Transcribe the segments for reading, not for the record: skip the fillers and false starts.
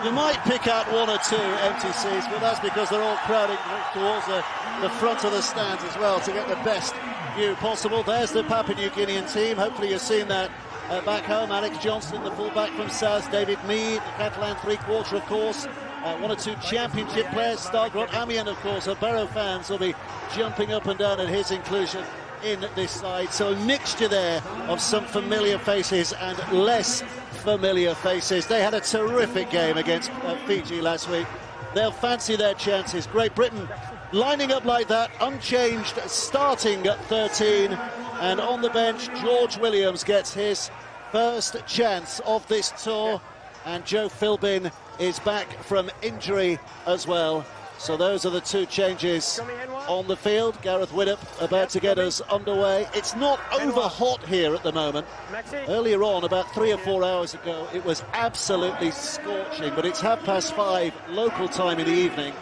You might pick out one or two empty seats, but that's because they're all crowding towards the front of the stands as well to get the best view possible. There's the Papua New Guinean team. Hopefully you've seen that back home. Alex Johnston, the fullback from South, David Mead, the Catalan three-quarter, of course. One or two championship players, Stargrot Amian, of course. Barrow fans will be jumping up and down at his inclusion in this side. So a mixture there of some familiar faces and less familiar faces. They had a terrific game against Fiji last week. They'll fancy their chances. Great Britain lining up like that, unchanged, starting at 13. And on the bench, George Williams gets his first chance of this tour. And Joe Philbin is back from injury as well. So those are the two changes on the field. Gareth Widdop about to get us underway. It's not over hot here at the moment. Earlier on, about 3 or 4 hours ago, it was absolutely scorching, but it's 5:30 local time in the evening.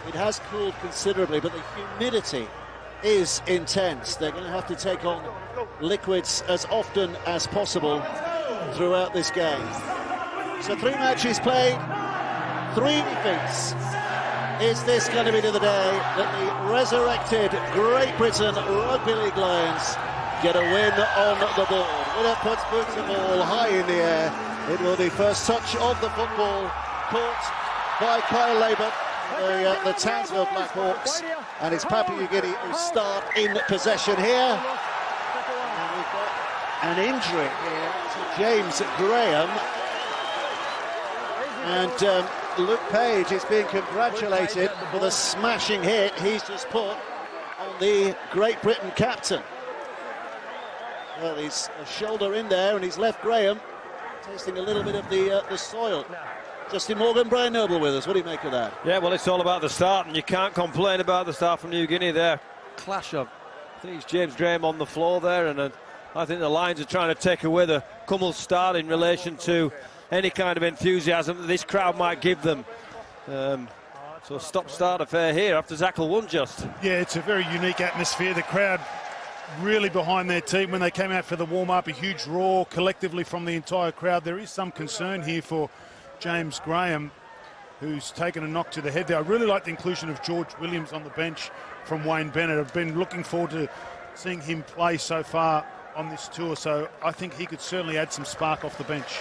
It has cooled considerably, but the humidity is intense. They're going to have to take on liquids as often as possible throughout this game. So 3 matches played, 3 defeats. Is this going to be the day that the resurrected Great Britain Rugby League Lions get a win on the board? Widdop puts boots and ball high in the air. It will be first touch of the football, caught by Kyle Labert, the Townsville Black Hawks, and it's Papua New Guinea who start in possession here. And we've got an injury here to James Graham. And Luke Page is being congratulated for the smashing hit he's just put on the Great Britain captain. Well, he's a shoulder in there and he's left Graham tasting a little bit of the soil. Justin Morgan, Brian Noble with us. What do you make of that? Yeah, well, it's all about the start, and you can't complain about the start from New Guinea there. Clash of, I think it's James Graham on the floor there, and I think the Lions are trying to take away the Kumuls start in relation to any kind of enthusiasm that this crowd might give them. So stop-start affair here after Zackle won just. Yeah, it's a very unique atmosphere. The crowd really behind their team when they came out for the warm-up. A huge roar collectively from the entire crowd. There is some concern here for James Graham, who's taken a knock to the head there. I really like the inclusion of George Williams on the bench from Wayne Bennett. I've been looking forward to seeing him play so far on this tour, so I think he could certainly add some spark off the bench.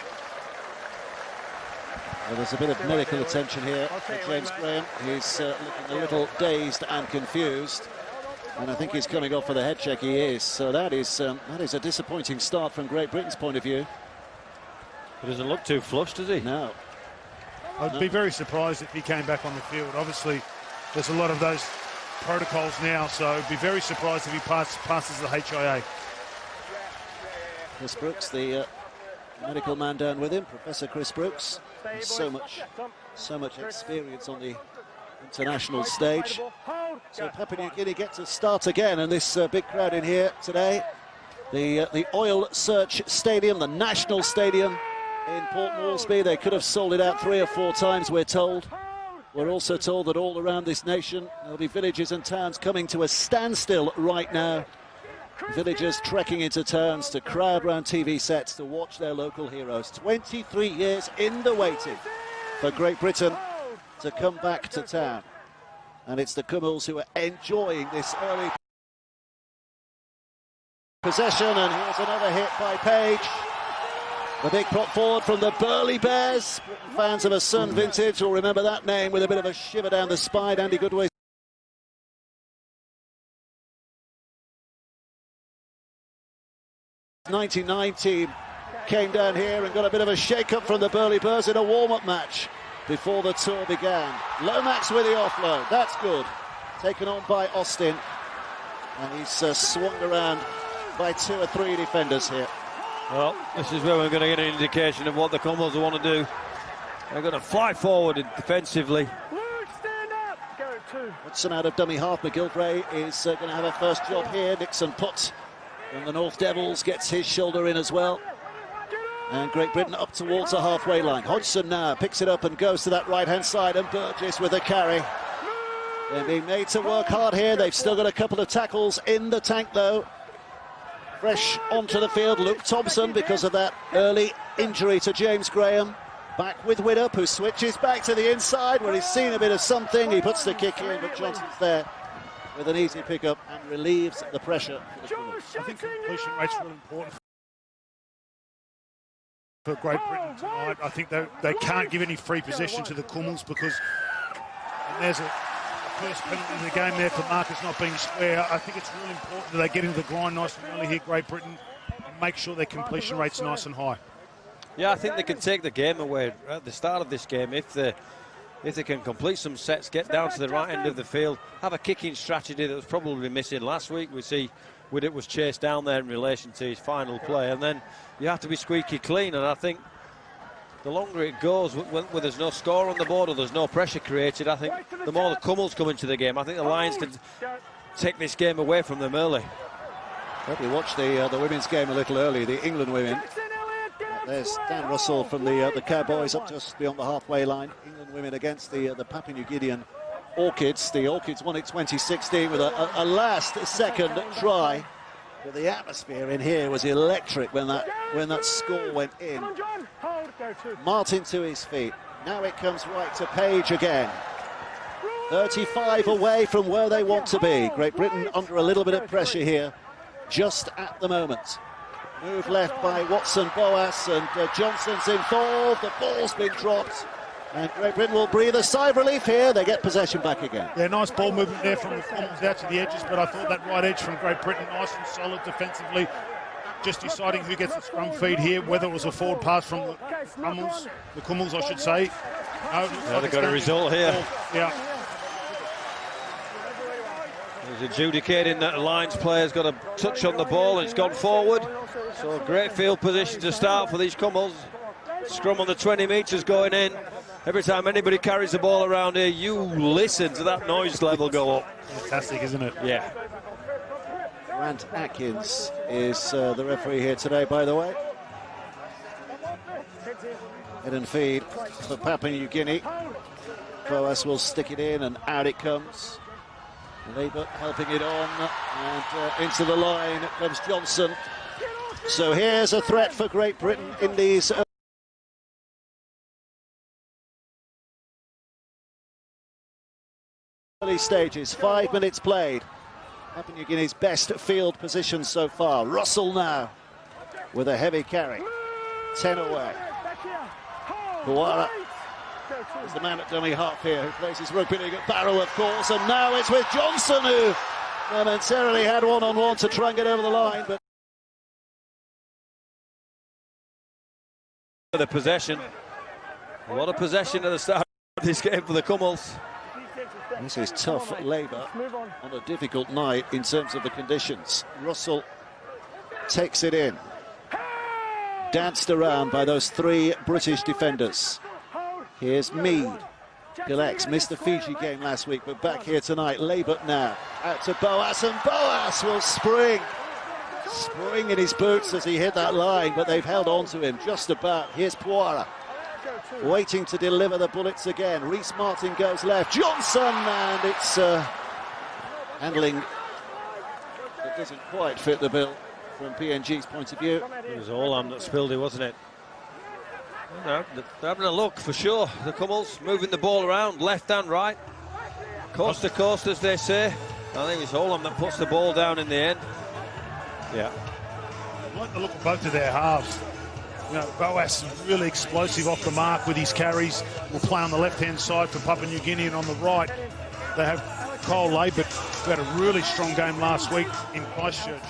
Well, there's a bit of medical attention here for James Graham. He's looking a little dazed and confused, and I think he's coming off for the head check. He is. So that is a disappointing start from Great Britain's point of view. He doesn't look too flushed, does he? No. I'd be very surprised if he came back on the field. Obviously, there's a lot of those protocols now, so I'd be very surprised if he passes the HIA. Chris Brooks, the medical man down with him, Professor Chris Brooks. So much experience on the international stage. So Papua New Guinea get to start again, and this big crowd in here today. The Oil Search Stadium, the national stadium in Port Moresby. They could have sold it out 3 or 4 times, we're told. We're also told that all around this nation there'll be villages and towns coming to a standstill right now. Villagers trekking into towns to crowd round TV sets to watch their local heroes. 23 years in the waiting for Great Britain to come back to town. And it's the Kumuls who are enjoying this early possession, and here's another hit by Page. The big prop forward from the Burley Bears. Fans of a Sun vintage will remember that name with a bit of a shiver down the spine. Andy Goodway. 99 team came down here and got a bit of a shake-up from the Burley Bears in a warm-up match before the tour began. Lomax with the offload, that's good. Taken on by Austin, and he's swung around by 2 or 3 defenders here. Well, this is where we're going to get an indication of what the Kumuls want to do. They're going to fly forward defensively. Hudson out of dummy half. McGilvray is going to have a first job here. Nixon Putt from the North Devils gets his shoulder in as well. And Great Britain up towards the halfway line. Hodgson now picks it up and goes to that right-hand side, and Burgess with a carry. They're being made to work hard here. They've still got a couple of tackles in the tank, though. Fresh onto the field, Luke Thompson, because of that early injury to James Graham. Back with Widdup, who switches back to the inside where he's seen a bit of something. He puts the kick in, but Johnson's there with an easy pickup and relieves the pressure. I think completion rate's really important for Great Britain tonight. I think they can't give any free possession to the Kumuls because there's a first penalty in the game there for Marcus not being square. I think it's really important that they get into the grind nice and early here, Great Britain, and make sure their completion rate's nice and high. Yeah, I think they can take the game away at the start of this game if they can complete some sets, get down to the right end of the field, have a kicking strategy that was probably missing last week. We see Widdup was chased down there in relation to his final play, and then you have to be squeaky clean. And I think the longer it goes, when there's no score on the board or there's no pressure created, I think the more the Kumuls come into the game, I think the Lions can take this game away from them early. Hope you watched the women's game a little early, the England women. There's Dan Russell from the Cowboys up just beyond the halfway line. England women against the Papua New Guinean Orchids. The Orchids won it 2016 with a last-second try. But the atmosphere in here was electric when that score went in. Martin to his feet. Now it comes right to Page again. 35 away from where they want to be. Great Britain under a little bit of pressure here, just at the moment. Move left by Watson Boas, and Johnson's involved. The ball's been dropped, and Great Britain will breathe a sigh of relief here. They get possession back again. Yeah, nice ball movement there from the Kumuls out to the edges, but I thought that right edge from Great Britain, nice and solid defensively. Just deciding who gets the scrum feed here, whether it was a forward pass from the Kumuls, I should say. No, Yeah, they got a result here. Yeah. He's adjudicating that the Lions player's got a touch on the ball and it's gone forward. So great field position to start for these Kumuls. Scrum on the 20 metres going in. Every time anybody carries the ball around here, you listen to that noise level go up. Fantastic, isn't it? Yeah. Grant Atkins is the referee here today, by the way. Head and feed for Papua New Guinea. Boas will stick it in and out it comes. Labour helping it on, and into the line comes Johnson. So here's a threat for Great Britain in these early stages. 5 minutes played. Papua New Guinea's best field position so far. Russell now with a heavy carry. 10 away. Puara is the man at dummy half here, who plays his rugby league at Barrow, of course, and now it's with Johnson, who momentarily had one-on-one to try and get over the line, but The possession. A lot of possession at the start of this game for the Kumuls. this is tough labour on a difficult night in terms of the conditions. Russell takes it in. Danced around by those three British defenders. Here's Mead. Gillex missed the Fiji game last week, but back here tonight. Labour now out to Boas, and Boas will spring in his boots as he hit that line, but they've held on to him just about. Here's Puara waiting to deliver the bullets again. Reece Martin goes left. Johnson, and it's handling that doesn't quite fit the bill from PNG's point of view. It was Olam that spilled it, wasn't it? No, they're having a look for sure. The Kumuls moving the ball around left and right, coast to coast, as they say. I think it's Olam that puts the ball down in the end. Yeah. I like the look of both of their halves. You know, Boas is really explosive off the mark with his carries. Will play on the left-hand side for Papua New Guinea, and on the right they have Cole Labour, who had a really strong game last week in Christchurch.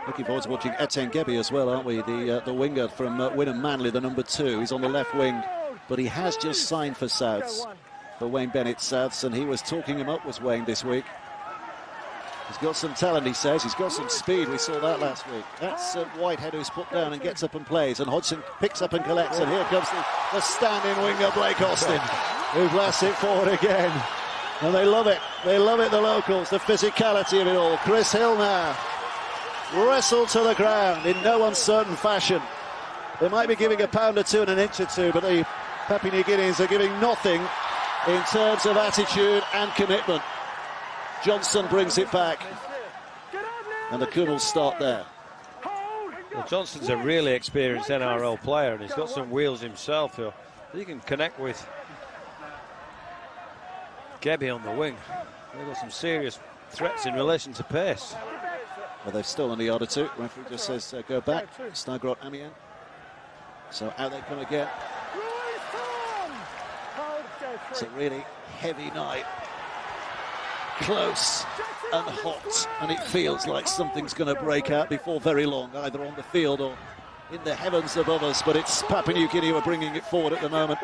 Looking forward to watching Etienne Gebbie as well, aren't we? The winger from Wynnum Manly, the number 2. He's on the left wing, but he has just signed for Souths, for Wayne Bennett Souths, and he was talking him up, was Wayne, this week. He's got some talent, he says. He's got some speed. We saw that last week. That's Whitehead, who's put down and gets up and plays, and Hodgson picks up and collects, and here comes the standing winger, Blake Austin, who blasts it forward again. And they love it. They love it, the locals, the physicality of it all. Chris Hill now. Wrestled to the ground in no uncertain fashion. They might be giving a pound or two and an inch or two, but the Papua New Guineans are giving nothing in terms of attitude and commitment. Johnson brings it back, and the Kumuls start there. Well, Johnson's a really experienced NRL player, and he's got some wheels himself. So he can connect with Gebby on the wing. They've got some serious threats in relation to pace. Well, they've stolen the odd or two. Referee just says go back. Stagrot Amiens. So out they come again. It's a really heavy night. Close and hot, and it feels like something's going to break out before very long, either on the field or in the heavens above us. But it's Papua New Guinea who are bringing it forward at the moment.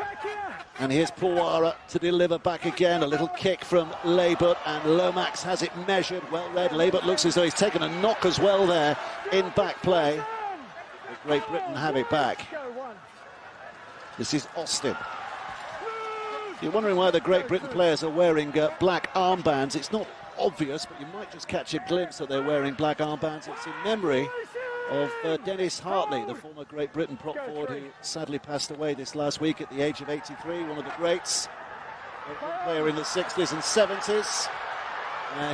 And here's Puara to deliver back again. A little kick from Labut, and Lomax has it measured. Well read. Labut looks as though he's taken a knock as well there in back play. But Great Britain have it back. This is Austin. If you're wondering why the Great Britain players are wearing black armbands, it's not obvious, but you might just catch a glimpse that they're wearing black armbands. It's in memory of Dennis Hartley, the former Great Britain prop forward who sadly passed away this last week at the age of 83, one of the greats, a player in the 60s and 70s.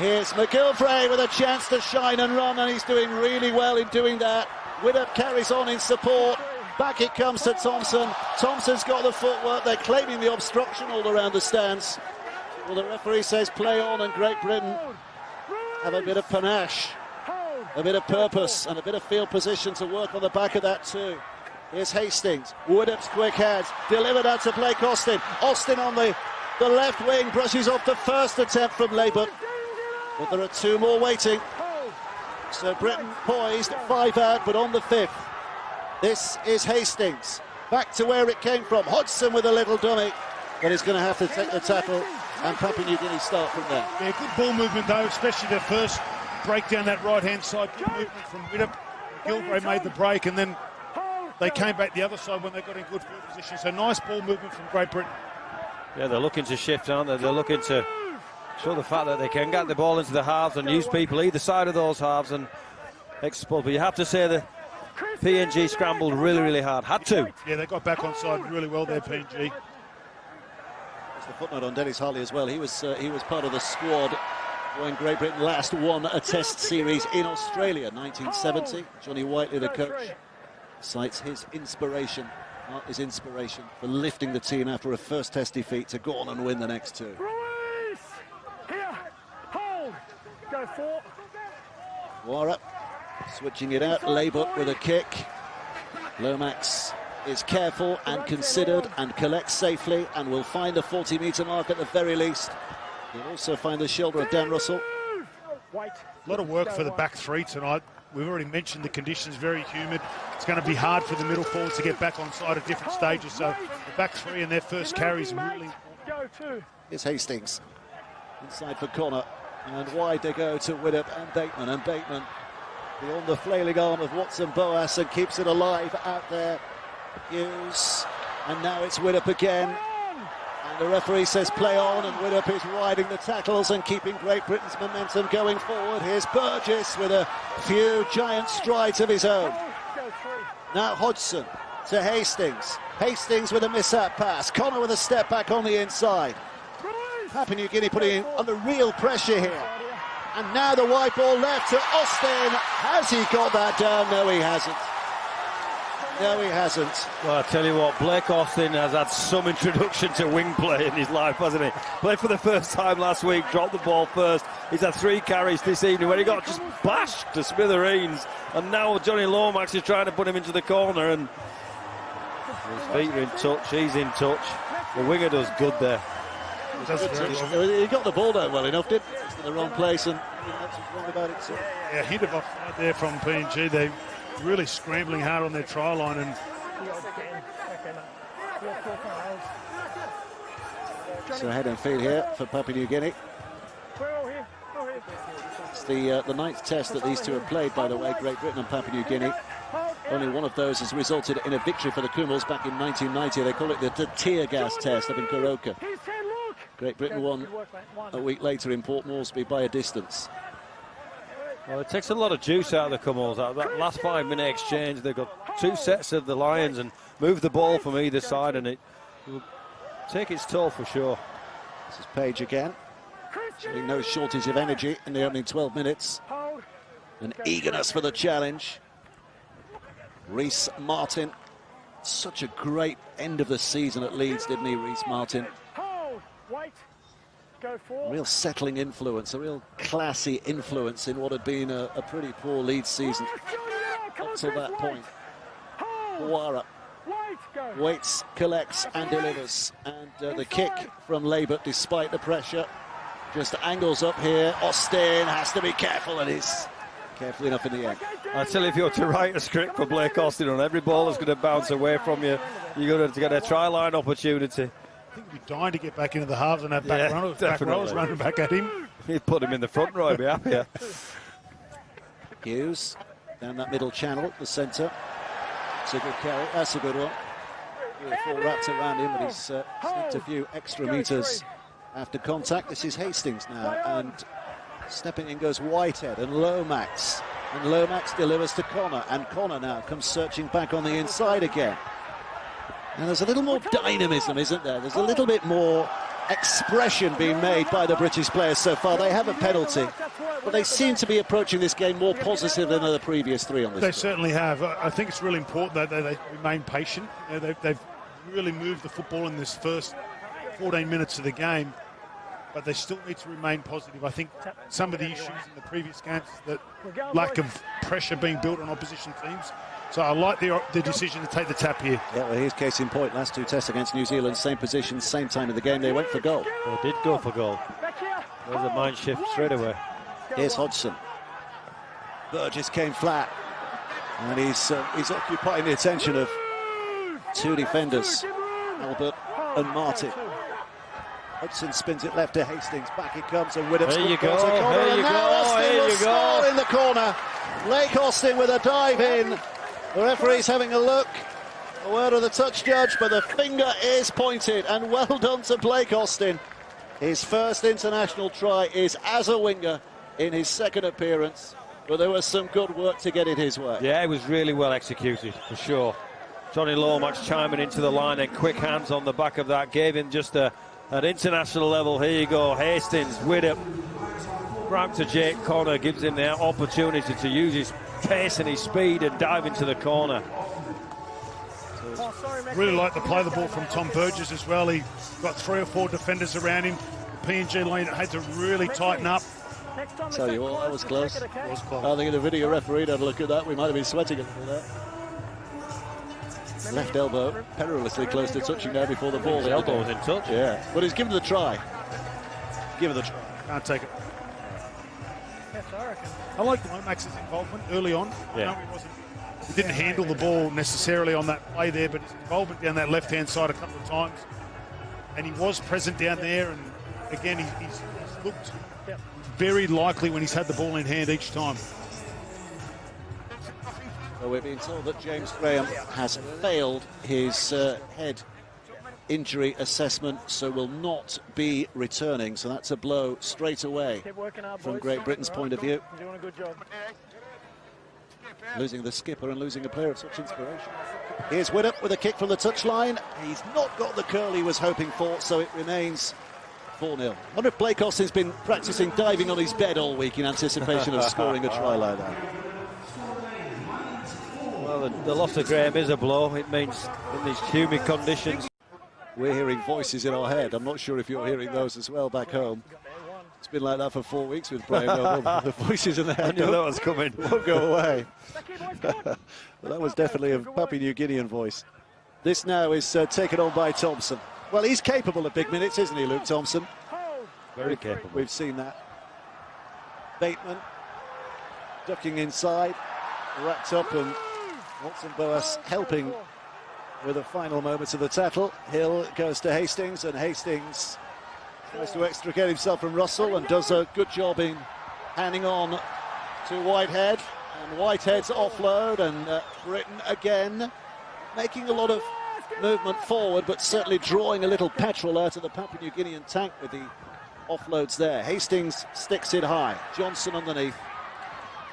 Here's McGilvray with a chance to shine and run, and he's doing really well in doing that. Widdop carries on in support. Back it comes to Thompson. Thompson's got the footwork. They're claiming the obstruction all around the stands. Well, the referee says play on, and Great Britain have a bit of panache, a bit of purpose, and a bit of field position to work on the back of that too. Here's Hastings. Woodup's quick heads. Delivered out to Blake Austin. Austin on the left wing brushes off the first attempt from Labut. But there are two more waiting. So Britain poised, 5 out, but on the 5th. This is Hastings. Back to where it came from. Hodgson with a little dummy. But he's going to have to take the tackle, and Papua New Guinea start from there. Yeah, good ball movement though, especially the first break down that right-hand side. Good movement from Widdop. Gilbray made the break, and then they came back the other side when they got in good field position. So nice ball movement from Great Britain. Yeah, they're looking to shift, aren't they? They're looking to show the fact that they can get the ball into the halves and use people either side of those halves and expose. But you have to say that PNG scrambled really, really hard. Had to. Yeah, they got back on side really well there, PNG. There's the footnote on Dennis Hartley as well. He was part of the squad when Great Britain last won a test series in Australia, 1970. Johnny Whiteley, the coach, cites his inspiration, Hartley's inspiration for lifting the team after a first test defeat to go on and win the next two. Here, hold, go for. Wara switching it out, Labut with a kick. Lomax is careful and considered and collects safely and will find the 40-metre mark at the very least. He'll also find the shoulder of Dan Russell. A lot of work for the back three tonight. We've already mentioned the conditions, very humid. It's going to be hard for the middle forwards to get back on side at different stages. So the back three and their first carries really important. Here's Hastings inside for Connor, and wide they go to Widdop and Bateman, beyond the flailing arm of Watson Boas, and keeps it alive out there. Hughes, and now it's Widdop again, and the referee says play on, and Widdop is riding the tackles and keeping Great Britain's momentum going forward. Here's Burgess with a few giant strides of his own. Now Hodgson to Hastings. Hastings with a mishap pass. Connor with a step back on the inside. Papua New Guinea putting under real pressure here. And now the wide ball left to Austin. Has he got that down? No, he hasn't. No, he hasn't. Well, I tell you what, Blake Austin has had some introduction to wing play in his life, hasn't he? Played for the first time last week, dropped the ball first. He's had 3 carries this evening where he got just bashed to smithereens. And now Johnny Lomax is trying to put him into the corner, and his feet are in touch, he's in touch. The winger does good there. He got the ball down well enough, didn't he? It's in the wrong place, and that's what's wrong about it. So. Yeah, hit of offside there from PNG. They're really scrambling hard on their try line, and so head and feet here for Papua New Guinea. It's the 9th test that these two have played, by the way, Great Britain and Papua New Guinea. Only one of those has resulted in a victory for the Kumuls back in 1990. They call it the tear gas test up in Kuroka. Great Britain won a week later in Port Moresby by a distance. Well, it takes a lot of juice out of the Kumuls. That last 5-minute exchange, they've got 2 sets of the Lions and move the ball from either side, and it will take its toll for sure. This is Page again. Showing no shortage of energy in the opening 12 minutes. An eagerness for the challenge. Rhys Martin, such a great end of the season at Leeds, didn't he, Rhys Martin? Hold. Wait. Go forward. Real settling influence, a real classy influence in what had been a pretty poor Leeds season up to that point. Huara waits, collects and delivers. And the kick from Labour, despite the pressure, just angles up here. Austin has to be careful, and is careful enough in the end. I tell you, if you're to write a script for Blake Austin on every ball that's going to bounce away from you, you're going to get a try line opportunity. I think he'd be dying to get back into the halves and have back rows running back at him. He'd put him in the front row, he'd be happier. Hughes down that middle channel, the centre. It's a good carry, that's a good one. 3 or 4 wrapped around him, but he's sneaked a few extra metres after contact. This is Hastings now, and stepping in goes Whitehead and Lomax. And Lomax delivers to Connor, and Connor now comes searching back on the inside again. And there's a little more dynamism, isn't there? There's a little bit more expression being made by the British players so far. They have a penalty, but they seem to be approaching this game more positive than the previous 3 on this. They certainly have. I think it's really important that they remain patient. You know, they've really moved the football in this first 14 minutes of the game, but they still need to remain positive. I think some of the issues in the previous games, that lack of pressure being built on opposition teams. So I like the decision to take the tap here. Yeah, well, here's case in point. Last 2 tests against New Zealand, same position, same time of the game. They went for goal. They did go for goal. There's a mind shift straight away. Here's Hodgson. Burgess came flat, and he's occupying the attention of 2 defenders, Albert and Martin. Hodgson spins it left to Hastings. Back it comes, and Widdop's there you go. There you go. There you go. In the corner. Blake Austin with a dive in. The referee's having a look. A word of the touch judge, but the finger is pointed, and well done to Blake Austin. His first international try is as a winger in his 2nd appearance, but there was some good work to get it his way. Yeah, it was really well executed, for sure. Johnny Lomax chiming into the line, and quick hands on the back of that gave him just an international level. Here you go, Hastings, Widdop. Ramp to Jake Connor, gives him the opportunity to use his pace and his speed and dive into the corner. Really like to play the ball from Tom Burgess as well. He got 3 or 4 defenders around him. The PNG line had to really tighten up. Tell you what, that was close. I think the video referee had a look at that. We might have been sweating a little there. Left elbow, perilously close to touching there before the ball. The elbow was in touch. Yeah, but he's given the try. Give it the try. Can't take it. I like Lomax's involvement early on. Yeah. He didn't handle the ball necessarily on that play there, but his involvement down that left-hand side a couple of times. And he was present down there, and again, he's looked very likely when he's had the ball in hand each time. Well, we're being told that James Graham has failed his head injury assessment, so will not be returning. So that's a blow straight away from Great Britain's point of view. You're doing a good job. Losing the skipper and losing a player of such inspiration. Here's Widdop with a kick from the touchline. He's not got the curl he was hoping for, so it remains 4-0. I wonder if Blake Austin's been practicing diving on his bed all week in anticipation of scoring a try like that. Well, the loss of Graham is a blow. It means in these humid conditions. We're hearing voices in our head. I'm not sure if you're hearing those as well back home. It's been like that for 4 weeks with Brian Noble. The voices in the head. I knew that was coming. Won't go away. Well, that was definitely a Papua New Guinean voice. This now is taken on by Thompson. Well, he's capable of big minutes, isn't he, Luke Thompson? Very capable. We've seen that. Bateman ducking inside, wrapped up, and Watson Boas helping with the final moments of the tackle. Hill goes to Hastings, and Hastings tries to extricate himself from Russell and does a good job in handing on to Whitehead. And Whitehead's offload, and Britain again making a lot of movement forward, but certainly drawing a little petrol out of the Papua New Guinean tank with the offloads there. Hastings sticks it high. Johnson underneath.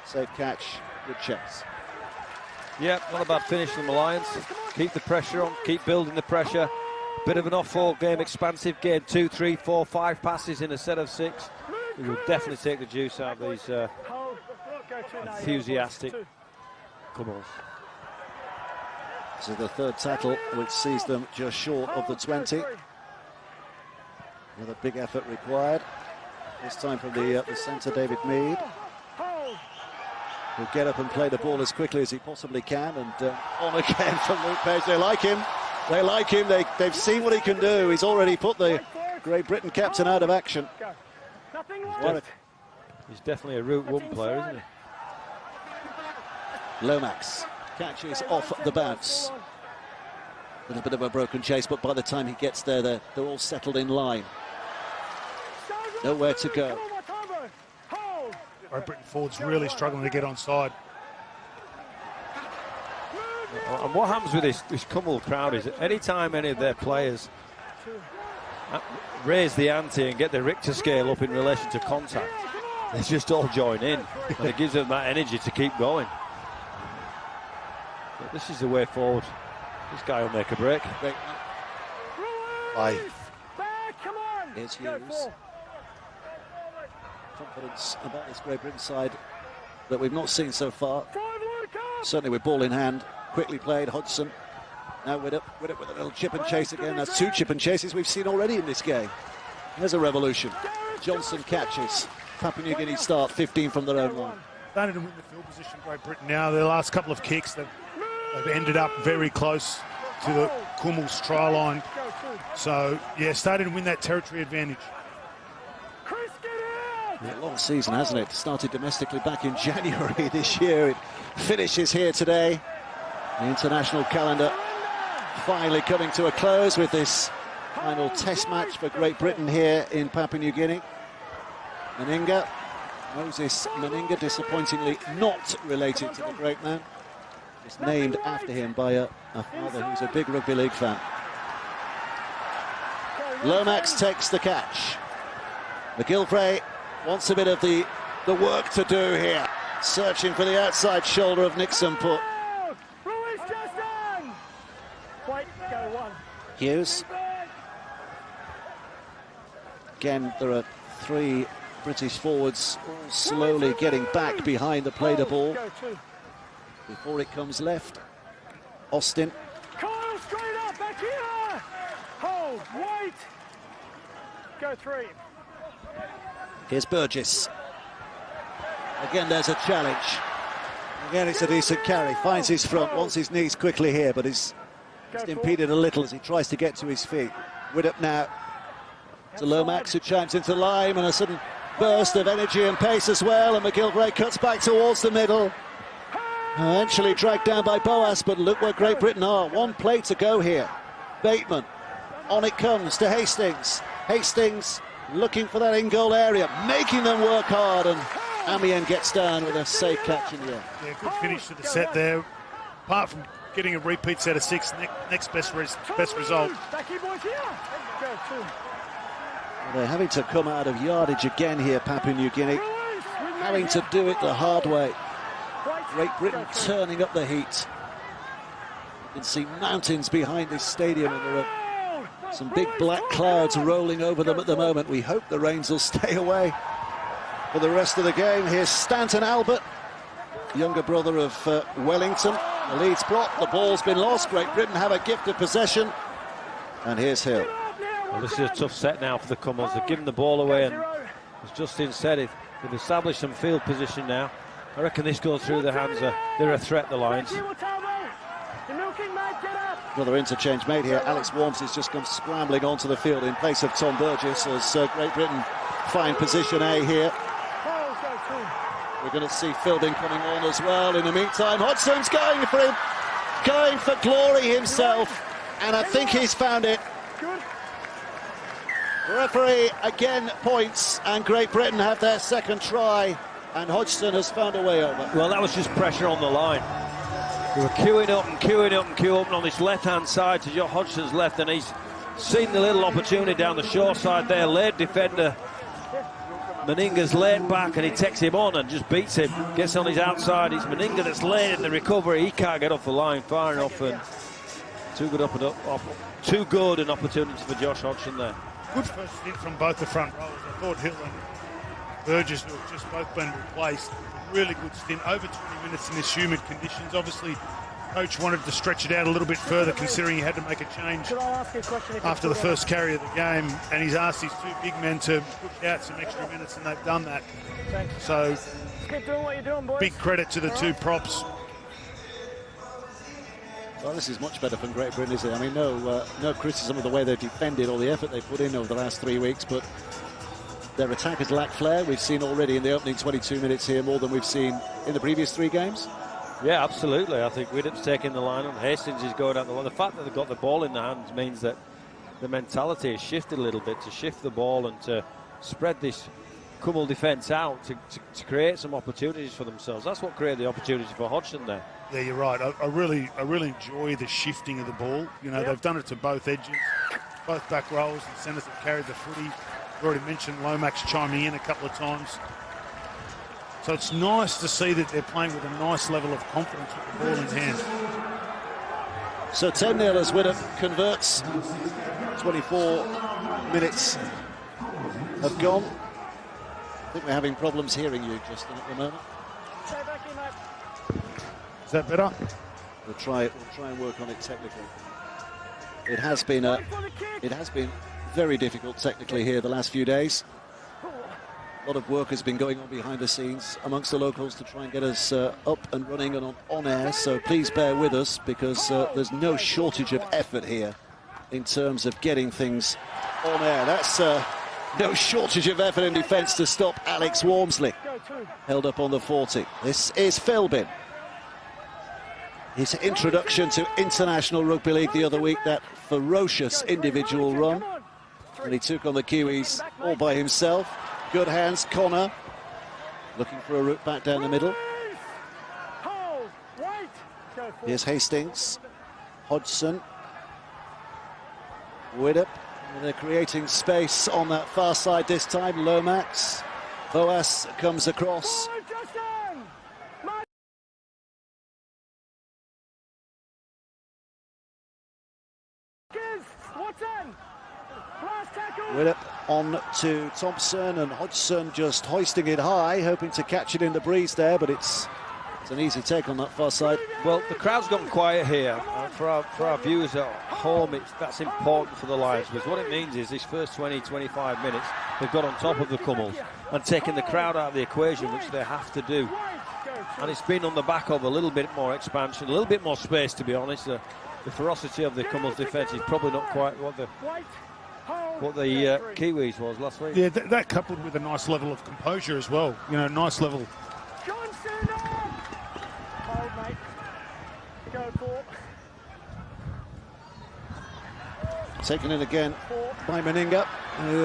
Safe catch. Good chase. Yeah, not a bad finish from the Lions. Keep the pressure on, keep building the pressure. Bit of an off-ball game, expansive game. 2, 3, 4, 5 passes in a set of 6. We will definitely take the juice out of these enthusiastic Kumuls. This is the third tackle, which sees them just short of the 20. Another big effort required. This time from the centre, David Mead. He'll get up and play the ball as quickly as he possibly can. And on again from Luke Page. They like him. They like him. They've seen what he can do. He's already put the Great Britain captain out of action. He's definitely a Route 1 player, isn't he? Lomax catches off the bounce. A little bit of a broken chase, but by the time he gets there, they're all settled in line. Nowhere to go. Great Britain forwards really struggling to get onside. And what happens with this Kumul crowd is any time any of their players raise the ante and get the Richter scale up in relation to contact, they just all join in, and it gives them that energy to keep going. But this is the way forward. This guy will make a break. Aye. Here's Hughes. Confidence about this Great Britain side that we've not seen so far. Certainly with ball in hand. Quickly played, Hodgson. Now with it with a little chip and chase again. That's 2 chip and chases we've seen already in this game. There's a revolution. Johnson catches. Papua New Guinea start 15 from their own line. Started to win the field position, Great Britain. Now their last couple of kicks, they've ended up very close to the Kumuls try line. So, yeah, started to win that territory advantage. Yeah, long season, hasn't it? Started domestically back in January this year. It finishes here today. The international calendar finally coming to a close with this final test match for Great Britain here in Papua New Guinea. Meninga, Moses Meninga, disappointingly not related to the great man. Just named after him by a father who's a big rugby league fan. Lomax takes the catch. McGilvray wants a bit of the work to do here. Searching for the outside shoulder of Nixon Put. Hughes. Again, there are 3 British forwards all slowly getting back behind the play the ball. Before it comes left, Austin. Kyle, straight up, back here! Hold, wait! Go 3. Here's Burgess. Again, there's a challenge. Again, it's a decent carry. Finds his front, wants his knees quickly here, but is impeded a little as he tries to get to his feet. Widdop now to Lomax, who chimes into the line, and a sudden burst of energy and pace as well, and McGilvray cuts back towards the middle. Eventually dragged down by Boas, but look where Great Britain are. 1 play to go here. Bateman, on it comes to Hastings. Hastings looking for that in-goal area, making them work hard, and Amien gets down with a safe catch in the air. Yeah, good finish to the set there. Apart from getting a repeat set of 6, next best result. They're having to come out of yardage again here, Papua New Guinea. Having to do it the hard way. Great Britain turning up the heat. You can see mountains behind this stadium, and there are some big black clouds rolling over them at the moment. We hope the rains will stay away for the rest of the game. Here's Stanton Albert, younger brother of Wellington. The lead's blocked, the ball's been lost. Great Britain have a gift of possession. And here's Hill. Well, this is a tough set now for the Kumuls. They've given the ball away, and as Justin said, they've established some field position now. I reckon this goes through the hands. They're a threat, the Lions. Another interchange made here. Alex Worms has just come scrambling onto the field in place of Tom Burgess as Great Britain find position A here. We're going to see Fielding coming on as well. In the meantime, Hodgson's going for him, going for glory himself, and I think he's found it. The referee again points, and Great Britain have their second try, and Hodgson has found a way over. Well, that was just pressure on the line. They were queuing up and queuing up and queuing up on this left-hand side to Joe Hodgson's left, and he's seen the little opportunity down the shore side there. Late defender Meninga's laid back, and he takes him on and just beats him. Gets on his outside. It's Meninga that's late in the recovery. He can't get off the line far enough, and too good an opportunity for Josh Hodgson there. Good first hit from both the front rows. I thought Hill and Burgess, who have just both been replaced. Really good stint, over 20 minutes in this humid conditions. Obviously, Coach wanted to stretch it out a little bit further, considering he had to make a change Could I ask you a question? after the first carry of the game, and he's asked his two big men to push out some extra minutes, and they've done that. Thanks. So, Keep doing what you're doing, boys. big credit to the two props. Well, this is much better from Great Britain, isn't it? I mean, no criticism of the way they've defended or the effort they've put in over the last 3 weeks, but their attack has lacked flair. We've seen already in the opening 22 minutes here more than we've seen in the previous 3 games. Yeah, absolutely. I think Widdop's taking the line on. Hastings is going out the line. The fact that they've got the ball in their hands means that the mentality has shifted a little bit to shift the ball and to spread this Kumul defence out to create some opportunities for themselves. That's what created the opportunity for Hodgson there. Yeah, you're right. I really enjoy the shifting of the ball. You know, they've done it to both edges, both back rows, and centres have carried the footy. I've already mentioned Lomax chiming in a couple of times. So it's nice to see that they're playing with a nice level of confidence with the ball in hand. So 10-0 as Widdop converts. 24 minutes have gone. I think we're having problems hearing you, Justin, at the moment. Stay back in, mate. Is that better? We'll try and work on it technically. It has been very difficult technically here the last few days. A lot of work has been going on behind the scenes amongst the locals to try and get us up and running and on air, so please bear with us, because there's no shortage of effort here in terms of getting things on air. That's no shortage of effort in defence to stop Alex Wormsley, held up on the 40. This is Philbin. His introduction to International Rugby League the other week, that ferocious individual run, and he took on the Kiwis all by himself. Good hands, Connor, looking for a route back down the middle. Here's Hastings, Hodgson, Widdop. They're creating space on that far side this time. Lomax, Boas comes across. Widdop on to Thompson, and Hodgson just hoisting it high, hoping to catch it in the breeze there, but it's an easy take on that far side. Well, the crowd's gone quiet here. For our viewers at home, that's important for the Lions, because what it means is this first 20-25 minutes, they've got on top of the Kumuls and taken the crowd out of the equation, which they have to do. And it's been on the back of a little bit more expansion, a little bit more space, to be honest. The ferocity of the Kumuls defence is probably not quite what the Kiwis was last week. Yeah, that coupled with a nice level of composure as well. You know, nice level. Taken in again by Meninga.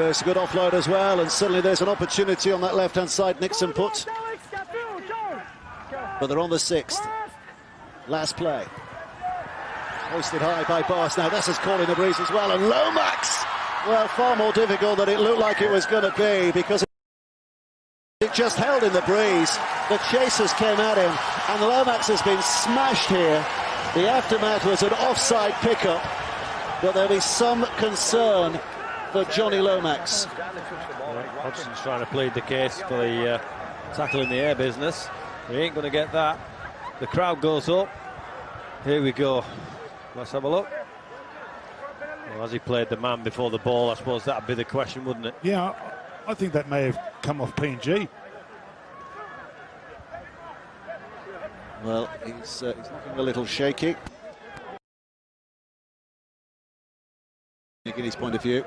It's a good offload as well, and suddenly there's an opportunity on that left-hand side. Nixon put, but they're on the 6th. Last play. Hoisted high by Boas. Now this is caught in the breeze as well, and Lomax, well, far more difficult than it looked like it was going to be, because it just held in the breeze. The chasers came at him, and Lomax has been smashed here. The aftermath was an offside pickup, but there'll be some concern for Johnny Lomax. Hodgson's trying to plead the case for the tackle in the air business. He ain't going to get that. The crowd goes up. Here we go. Let's have a look. Well, has he played the man before the ball? I suppose that'd be the question, wouldn't it? Yeah, I think that may have come off P&G. Well, he's looking a little shaky. Guinea's point of view,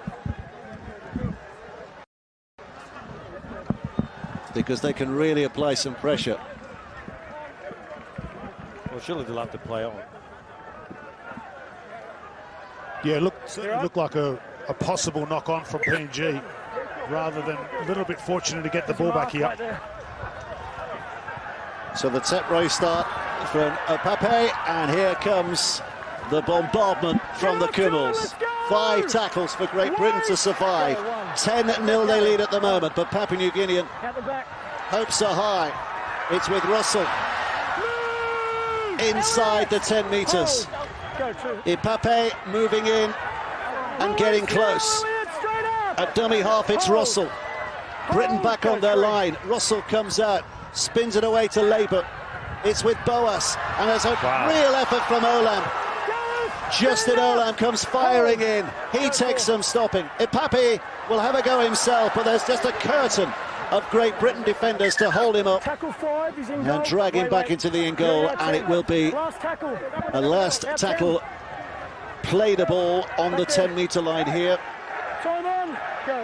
because they can really apply some pressure. Well, surely they'll have to play on. Yeah, it looked like a possible knock-on from P&G, rather than a little bit fortunate to get the ball back here. So the Teproi start from Pape, and here comes the bombardment from the Kumuls. 5 tackles for Great Britain to survive. 10-0 they lead at the moment, but Papua New Guinean hopes are high. It's with Russell inside the 10 metres. Ipape moving in and getting close. At dummy half, it's Russell. Britain back on their line. Russell comes out, spins it away to Labour. It's with Boas, and there's a real effort from Olam. Justin Olam comes firing in. He takes some stopping. Ipape will have a go himself, but there's just a curtain of Great Britain defenders to hold him up and drag him back into the in goal, and it will be a last tackle. Play the ball on the 10-metre line here.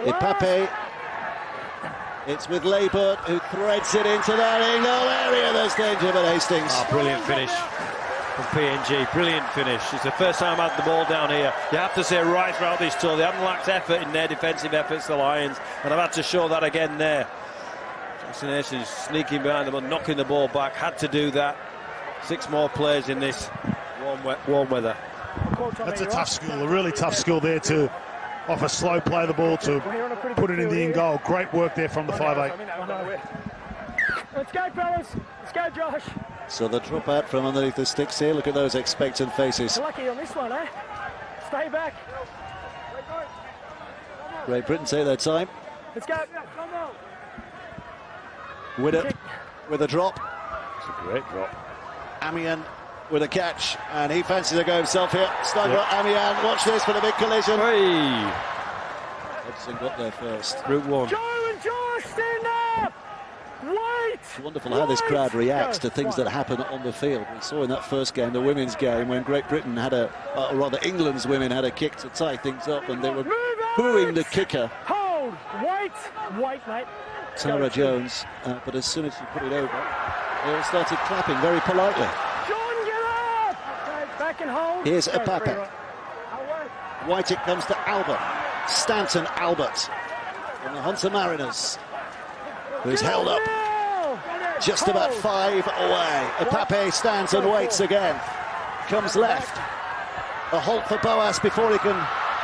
Ipape. It's with Labour, who threads it into that in goal area. There's danger, but Hastings. Oh, brilliant finish from PNG. Brilliant finish. It's the first time I've had the ball down here. You have to say right throughout this tour, they haven't lacked effort in their defensive efforts, the Lions, and I've had to show that again there. Vaccinations sneaking behind them and knocking the ball back. Had to do that. 6 more players in this warm weather. That's a tough school, a really tough school there to off a slow play the ball to put it in the in goal. Great work there from the 5'8". Let's go, fellas. Let's go, Josh. So the drop out from underneath the sticks here. Look at those expectant faces. You're lucky on this one, eh? Stay back. Great Britain take their time. Let's go. Widdop with a drop. It's a great drop. Amian with a catch, and he fancies a go himself here. Sniper Amian, watch this for the big collision. Hey. Hudson got there first. Route 1. Joe and Josh, stand up! Wait! It's wonderful how this crowd reacts to things that happen on the field. We saw in that first game, the women's game, when Great Britain had or rather England's women had a kick to tie things up, and they were booing the kicker. Hold! Wait, mate. Tara Jones, but as soon as she put it over, they all started clapping very politely. John, get up! Back and hold. Here's Ipape. White, it comes to Albert. Stanton Albert from the Hunter Mariners, who's held up just about 5 away. Ipape stands and waits again. Comes left. A halt for Boas before he can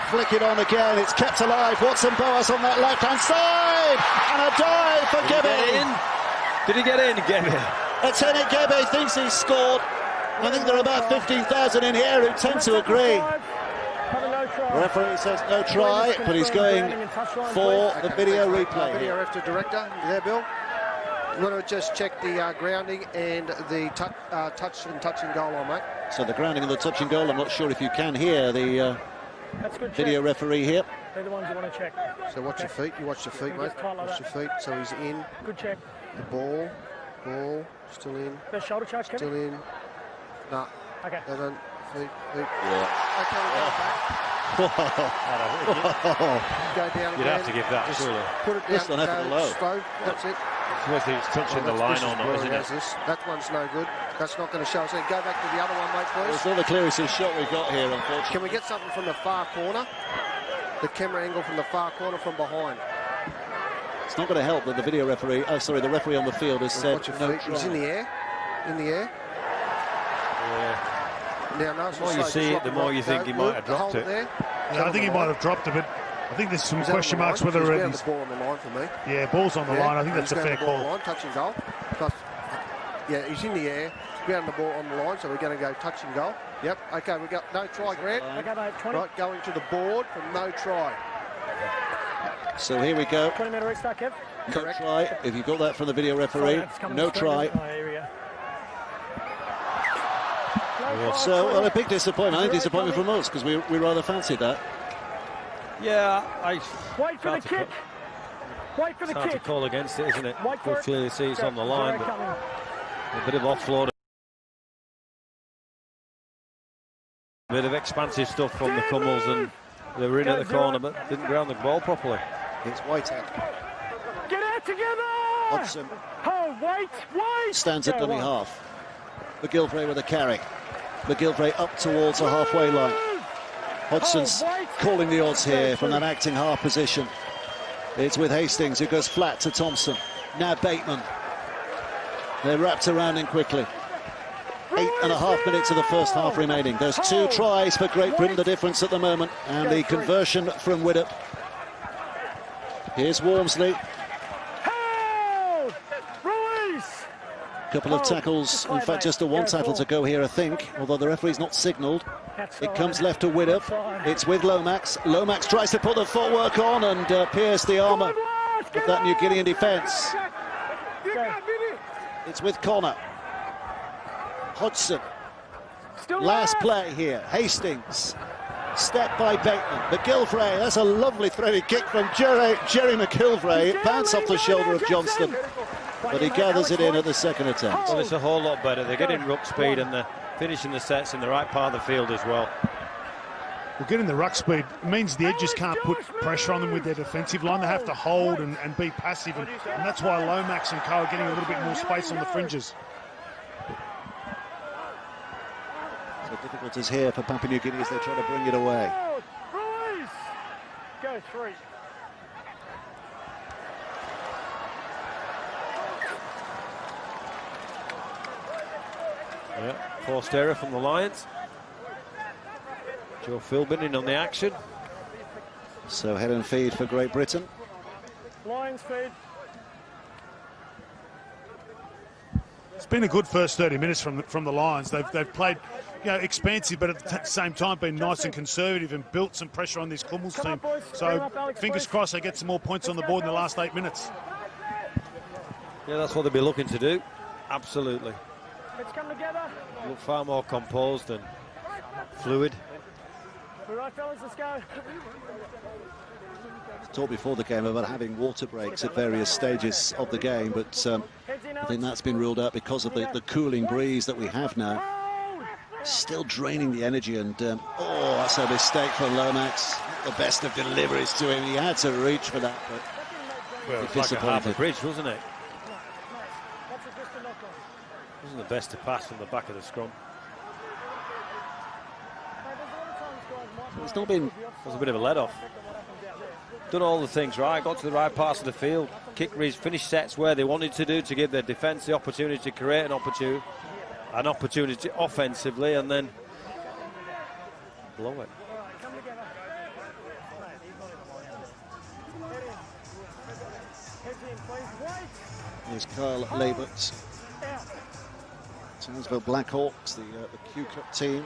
flick it on again. It's kept alive. Watson Boas on that left-hand side. And a dive for Gebbe. Did he get in, Gebbe? Lieutenant Gebbe thinks he's scored. I think there are about 15,000 in here who tend to agree. The referee says no try, but he's going for the video replay. Video ref to director, there, Bill. You want to just check the grounding and the touch and goal on, mate. So the grounding and the touch and goal, I'm not sure if you can hear the video referee here. They're the ones you want to check. So watch your feet, you watch your feet, mate. Watch your feet, so he's in. Good check. The ball, still in. The shoulder charge, Kevin? Still in. Nah. Okay. They don't, feet. Yeah. Okay, we'll go back. Go down You'd again. have to give that, Just surely. put it Just down, an effort go low. slow, that's it. It's whether he's touching the line or not, isn't it? That one's no good. That's not going to show us. Go back to the other one, mate, please. It's not the clearest shot we've got here, unfortunately. Can we get something from the far corner? The camera angle from the far corner from behind. It's not going to help that the video referee, the referee on the field has said Watch your no feet. try. He's in the air. In the air. Yeah. Now, no, The more you see it, the more you think he might have dropped it. Yeah, I think he might have dropped it, but I think there's some question marks whether he's the ball on the line for me. Yeah, ball's on the line. I think that's a fair call. Line, touch and goal. Plus, yeah, he's in the air. Ground the ball on the line, so we're going to go touch and goal. Yep. Okay, we got no try, Grant. Okay, mate, 20. Right, going to the board for no try. So here we go. 20-metre restart, Kev. No try. If you got that from the video referee, no try. Oh, here we go. So, well, a big disappointment. I think disappointment from us because we rather fancied that. Yeah, Wait for the kick. Wait for the it's hard to kick. call against it, isn't it? Wait for We'll it. clearly see it's on the line, but Coming. a bit of offload. A bit of expansive stuff from the Kumuls, and they were in at the corner but didn't ground the ball properly. It's Whitehead. Get out together! Hodgson Oh, wait! stands at Go, dummy one. half. McGilvray with a carry. McGilvray up towards the halfway line. Hodgson's calling the odds here from that acting half position. It's with Hastings, who goes flat to Thompson. Now Bateman. They're wrapped around him quickly. 8.5 minutes of the first half remaining. There's 2 tries for Great Britain, the difference at the moment, and the conversion from Widdop. Here's Wormsley. Couple of tackles, in fact just a one tackle to go here I think, although the referee's not signalled. It comes left to Widdop. It's with Lomax. Lomax tries to put the footwork on and pierce the armour of that New Guinean defence. It's with Connor. Hodgson. Still Last there. play here. Hastings. Step by Bateman. McGilvray. That's a lovely threaded kick from Jerry McGilvray. It bounced off the shoulder of Johnston, but he gathers it in at the second attempt. Well, it's a whole lot better. They're getting ruck speed and they're finishing the sets in the right part of the field as well. Well, getting the ruck speed means the edges can't put pressure on them with their defensive line. They have to hold and be passive, and that's why Lomax and Co are getting a little bit more space on the fringes. So difficulties here for Papua New Guinea as they try to bring it away. Release. Go 3. Yeah, forced error from the Lions. Joe Philbin in on the action. So head and feed for Great Britain. Lions feed. It's been a good first 30 minutes from the Lions. They've played, expansive, but at the same time been nice and conservative and built some pressure on this Kumuls team. So fingers crossed they get some more points on the board in the last 8 minutes. Yeah, that's what they'll be looking to do. Absolutely. Let's come together. Look far more composed and fluid. All right, fellas, let's go. Talked before the game about having water breaks at various stages of the game, but I think that's been ruled out because of the cooling breeze that we have now. Still draining the energy, and oh, that's a mistake from Lomax. The best of deliveries to him. He had to reach for that, but Well, it's like a half a bridge, wasn't it? Wasn't the best to pass from the back of the scrum. It's not been. It was a bit of a let-off. Done all the things right, got to the right parts of the field, finished sets where they wanted to do to give their defence the opportunity to create an opportunity offensively, and then blow it. Here's Kyle Labert. Townsville Blackhawks, the Q Cup team.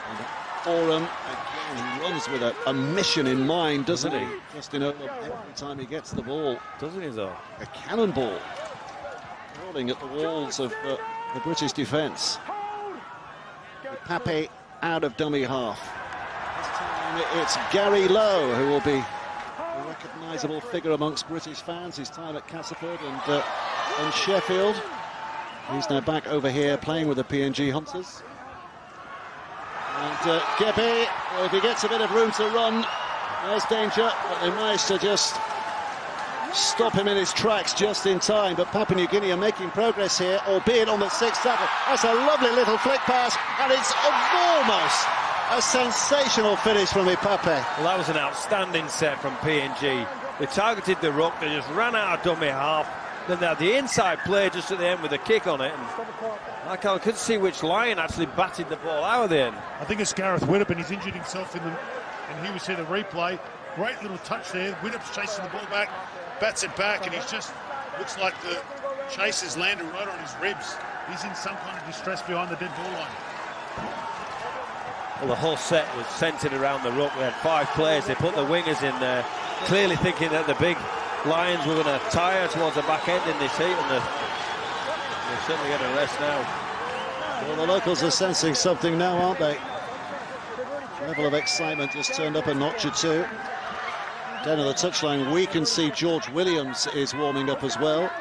And Oram, again, he runs with a mission in mind, doesn't he? Just every time he gets the ball. Doesn't he, though? A cannonball. Rolling at the walls of the British defence. Pape out of dummy half. This time it's Gary Lowe who will be a recognisable figure amongst British fans. His time at Castleford and Sheffield. He's now back over here playing with the PNG Hunters. And Gebbie, well, if he gets a bit of room to run, there's danger, but they managed to just stop him in his tracks just in time. But Papua New Guinea are making progress here, albeit on the sixth tackle. That's a lovely little flick pass, and it's almost a sensational finish from Ipape. Well, that was an outstanding set from PNG. They targeted the ruck, they just ran out of dummy half. Then they had the inside play just at the end with a kick on it. And I couldn't see which Lion actually batted the ball out of the end. I think it's Gareth Widdop, he's injured himself and he was here to replay. Great little touch there. Widdop's chasing the ball back, bats it back, and he's just looks like the chase has landed right on his ribs. He's in some kind of distress behind the dead ball line. Well, the whole set was centred around the ruck. We had 5 players. They put the wingers in there, clearly thinking that the big Lions were going to tire towards the back end in this heat, and they're certainly going to rest now. Well, the locals are sensing something now, aren't they? The level of excitement just turned up a notch or two. Down at the touchline, we can see George Williams is warming up as well.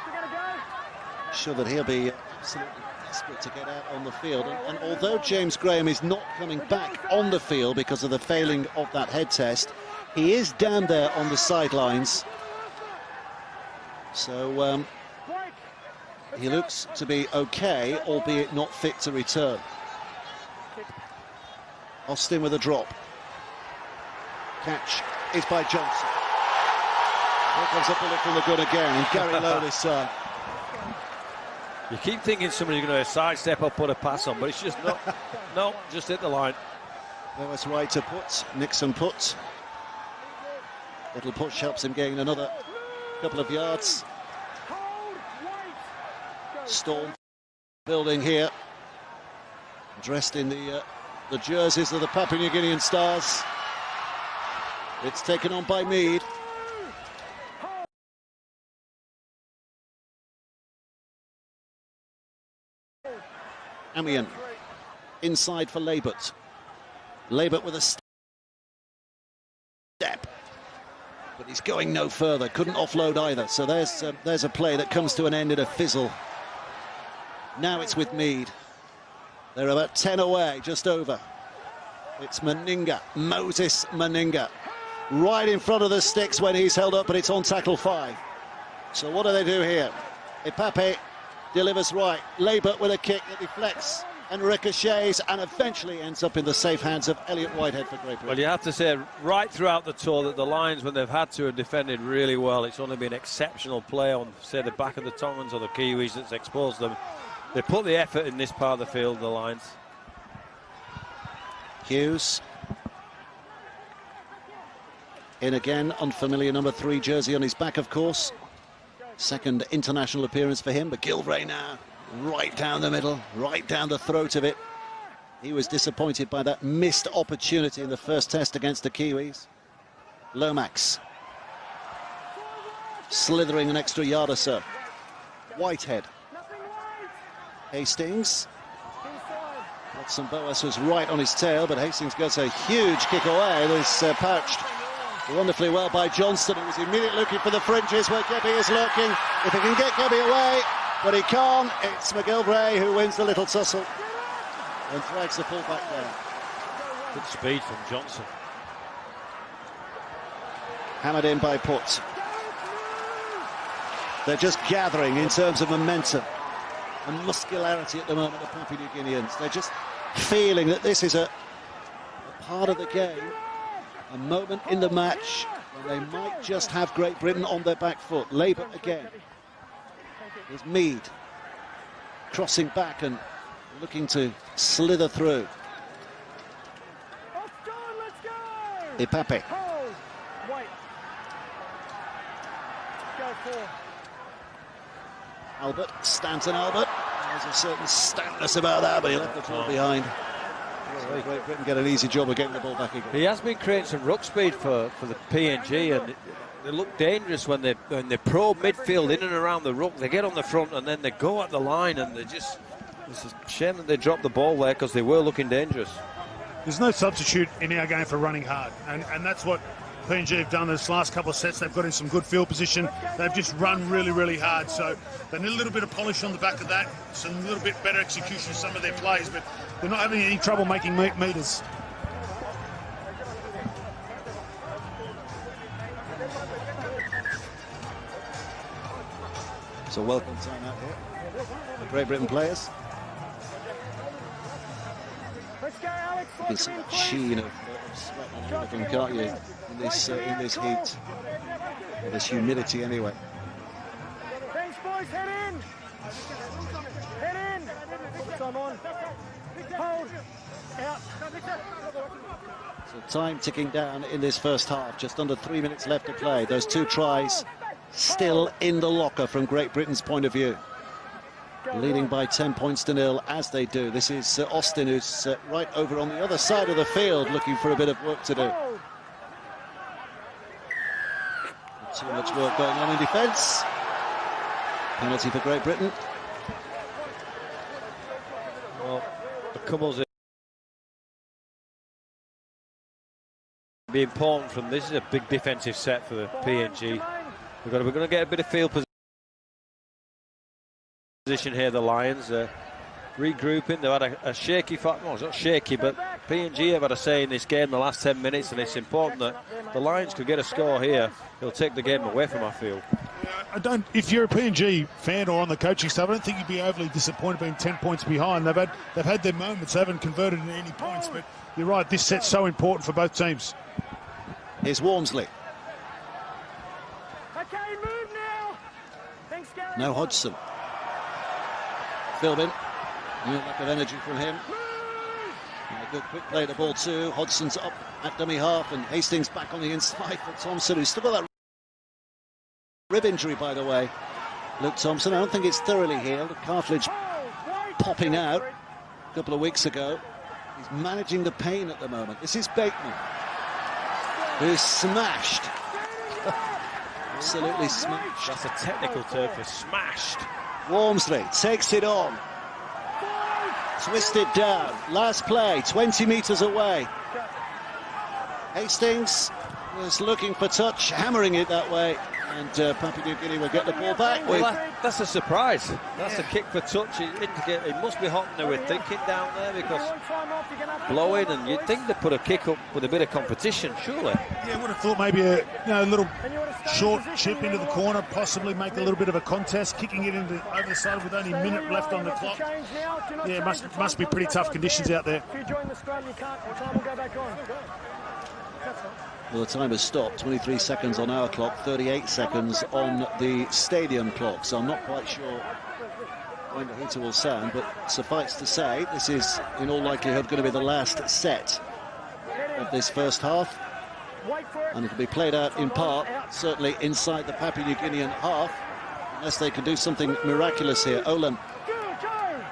Sure that he'll be absolutely desperate to get out on the field. And although James Graham is not coming back on the field because of the failing of that head test, he is down there on the sidelines. So he looks to be okay, albeit not fit to return. Austin with a drop. Catch is by Johnson. Here comes a bullet from the gun again, and Gary Lowe this time. You keep thinking somebody's going to sidestep or put a pass on, but it's just not. No, just hit the line. There was right to put. Nixon put. Little push helps him gain another couple of yards. Storm building here, dressed in the jerseys of the Papua New Guinean Stars. It's taken on by Mead. Amian inside for Labert. Labert with a step, but he's going no further. Couldn't offload either. So there's a play that comes to an end in a fizzle. Now it's with Mead. They're about 10 away, just over. It's Meninga, Moses Meninga, right in front of the sticks when he's held up, but it's on tackle 5. So what do they do here? Ipape delivers right. Labert with a kick that deflects and ricochets and eventually ends up in the safe hands of Elliot Whitehead for Great Britain. Well, you have to say right throughout the tour that the Lions, when they've had to, have defended really well. It's only been exceptional play on, say, the back of the Tongans or the Kiwis that's exposed them. They put the effort in this part of the field, the Lions. Hughes. In again, unfamiliar number 3 jersey on his back, of course. Second international appearance for him, but Gilvray now right down the middle, right down the throat of it. He was disappointed by that missed opportunity in the first test against the Kiwis. Lomax slithering an extra yard or so. Whitehead. Hastings. Watson Boas was right on his tail, but Hastings gets a huge kick away. It was pouched wonderfully well by Johnston, who was immediately looking for the fringes where Gebby is lurking. If he can get Gebby away, but he can't, it's McGilvray who wins the little tussle and drags the full-back down. Good speed from Johnson. Hammered in by Putz. They're just gathering in terms of momentum and muscularity at the moment, the Papua New Guineans. They're just feeling that this is a part of the game, a moment in the match when they might just have Great Britain on their back foot. Labert again. There's Mead crossing back and looking to slither through. Ipape. Albert, Stanton Albert. There's a certain stoutness about that, but he left the ball behind. Great Britain get an easy job of getting the ball back again. He has been creating some ruck speed for the PNG, and they look dangerous when they probe midfield in and around the ruck. They get on the front and then they go at the line, and they just, it's a shame that they dropped the ball there because they were looking dangerous. There's no substitute in our game for running hard, and that's what PNG have done this last couple of sets. They've got in some good field position. They've just run really, really hard. So they need a little bit of polish on the back of that, some little bit better execution of some of their plays, but they're not having any trouble making meters. It's a welcome time out here for Great Britain players. You can see the sheen of sweat on all of them, can't you, in this heat, or this humidity anyway. Thanks, boys. Head in. Head in. Time on. Hold. Out. So time ticking down in this first half. Just under 3 minutes left to play. Those 2 tries still in the locker from Great Britain's point of view. Leading by 10 points to 0 as they do. This is Austin, who's right over on the other side of the field looking for a bit of work to do. Too much work going on in defence. Penalty for Great Britain. Well, the Kumuls be important from this. Is a big defensive set for the PNG. We're going to get a bit of field position here, the Lions. Regrouping. They've had a shaky, well, it's not shaky, but PNG have had a say in this game the last 10 minutes, and it's important that the Lions could get a score here. It'll take the game away from our field. If you're a PNG fan or on the coaching staff, I don't think you'd be overly disappointed being 10 points behind. They've had their moments. They haven't converted in any points, but you're right, this set's so important for both teams. Here's Walmsley. Okay, move now. Thanks, Gary. No Hodgson. Philbin. New lack of energy from him. And a good quick play to ball 2. Hodgson's up at dummy half, and Hastings back on the inside for Thompson, who's still got that rib injury, by the way. Luke Thompson, I don't think it's thoroughly healed. The cartilage popping out a couple of weeks ago. He's managing the pain at the moment. This is Bateman, who's smashed. Absolutely smashed. That's a technical term for smashed. Walmsley takes it on. Twisted down. Last play, 20 metres away. Hastings was looking for touch, hammering it that way, and Papua New Guinea will get the ball back. Well, that's a surprise. That's a kick for touch. It must be hot now. We're thinking down there because blowing, and you'd think they'd put a kick up with a bit of competition, surely. Yeah, I would have thought maybe a little short chip into the corner, possibly make a little bit of a contest, kicking it into over the side with only a minute left on the clock. Yeah, must be pretty tough conditions out there. If you join the scrum, you can't. The time will go back on. Well, the time has stopped. 23 seconds on our clock, 38 seconds on the stadium clock. So I'm not quite sure when the hooter will sound, but suffice to say, this is in all likelihood going to be the last set of this first half. And it'll be played out in part, certainly inside the Papua New Guinean half, unless they can do something miraculous here. Olam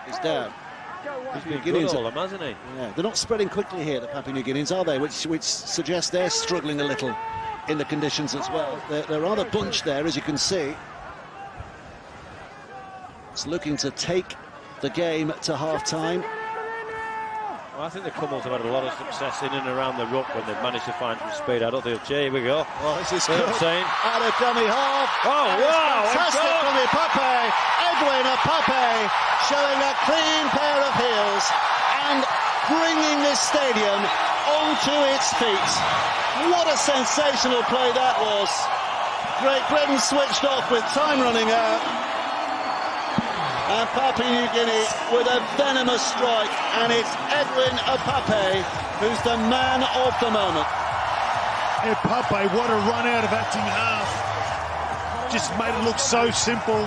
is down. He's been good, Olam, hasn't he? Yeah, they're not spreading quickly here, the Papua New Guineans, are they? Which suggests they're struggling a little in the conditions as well. They're rather bunched there, as you can see. It's looking to take the game to half-time. Well, I think the Kumuls have had a lot of success in and around the ruck when they've managed to find some speed. I don't think. Here we go. Oh, this is good. Saying. Out of dummy half. Oh, wow! Fantastic from Pape. Edwin Pape showing a clean pair of heels and bringing this stadium onto its feet. What a sensational play that was. Great Britain switched off with time running out. And Papua New Guinea with a venomous strike, and it's Edwin Pape who's the man of the moment. Pape, what a run out of acting half. Just made it look so simple,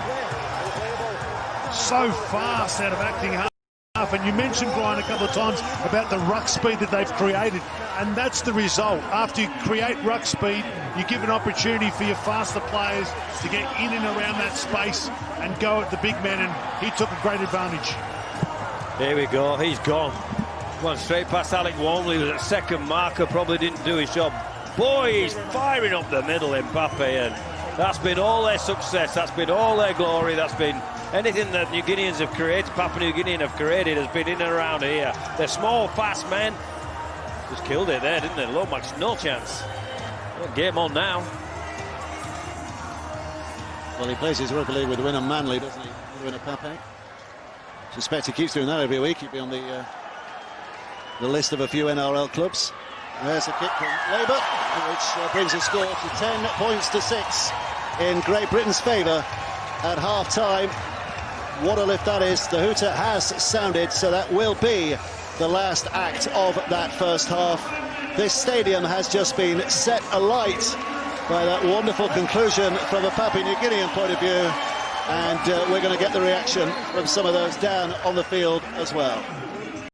so fast out of acting half. And you mentioned, Brian, a couple of times about the ruck speed that they've created, and that's the result. After you create ruck speed, you give an opportunity for your faster players to get in and around that space and go at the big man, and he took a great advantage. Here we go, he's gone. Went straight past Alec Wormley, was at second marker, probably didn't do his job. Boy, he's firing up the middle in Pape, and that's been all their success, that's been all their glory, that's been anything that New Guineans have created, Papua New Guinean have created, has been in and around here. They're small, fast men. Just killed it there, didn't they? Lomax, no chance. Well, game on now. Well, he plays his rugby league with Wynnum Manley, doesn't he? Winner Pape. Suspect he keeps doing that every week. He'd be on the list of a few NRL clubs. There's a kick from Labour, which brings the score to 10 points to 6 in Great Britain's favour at half-time. What a lift that is. The hooter has sounded, so that will be the last act of that first half. This stadium has just been set alight by that wonderful conclusion from a Papua New Guinean point of view, and we're going to get the reaction from some of those down on the field as well.